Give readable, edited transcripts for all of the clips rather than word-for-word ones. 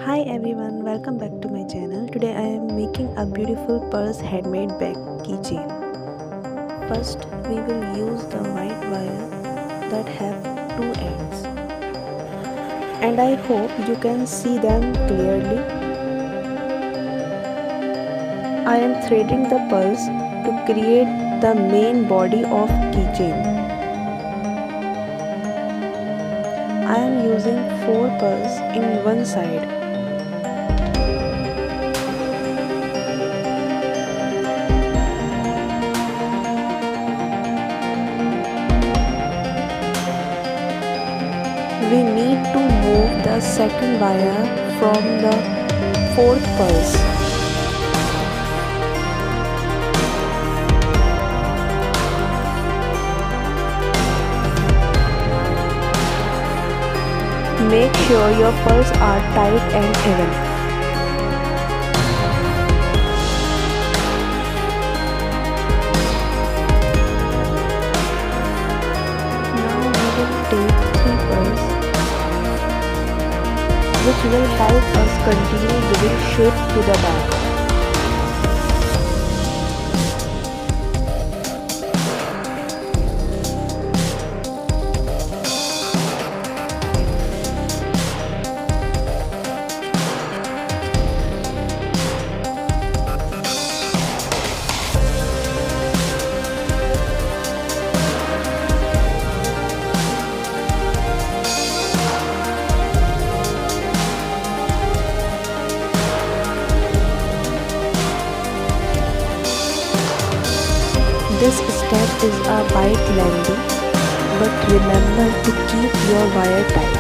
Hi everyone, welcome back to my channel. Today I am making a beautiful purse handmade bag keychain. First, we will use the white wire that have two ends. And I hope you can see them clearly. I am threading the purse to create the main body of keychain. I am using 4 purses in one side. We need to move the second wire from the fourth pulse. Make sure your pulses are tight and even. Now we will take 3 pulses, which will help us continue giving shape to the bag. This step is a bit lengthy, but remember to keep your wire tight.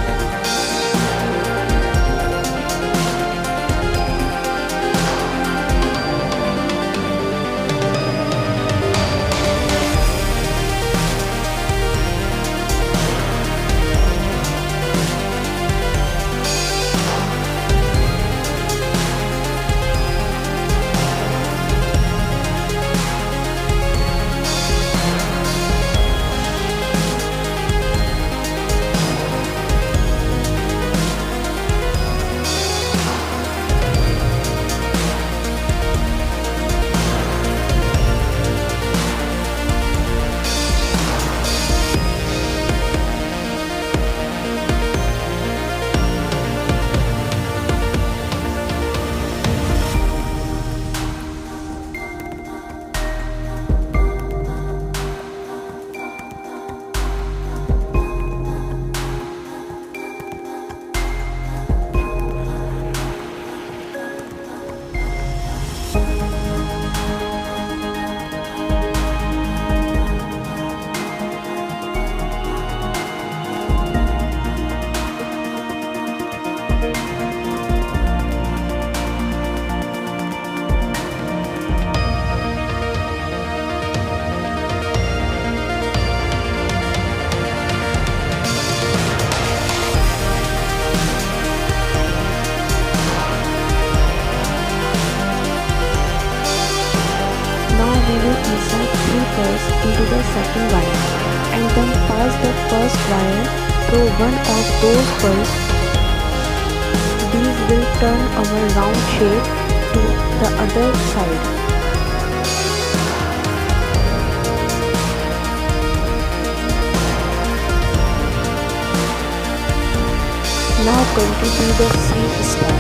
We will insert 3 pulses into the second wire and then pass the first wire through one of those pulses. These will turn our round shape to the other side. Now continue the same step.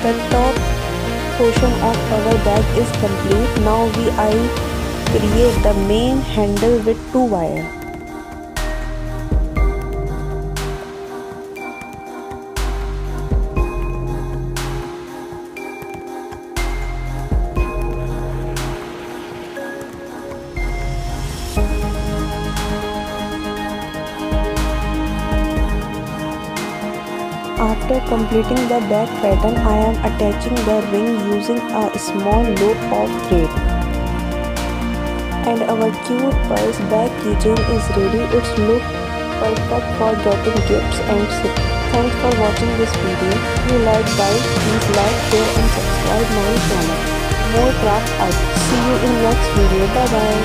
The top portion of our bag is complete. Now I create the main handle with 2 wires. After completing the back pattern, I am attaching the ring using a small loop of thread. And our cute purse bag keychain is ready. It looks perfect for getting gifts and gifts. Thanks for watching this video. If you like guys, please like, share and subscribe my channel. More craft arts. See you in next video. Bye bye.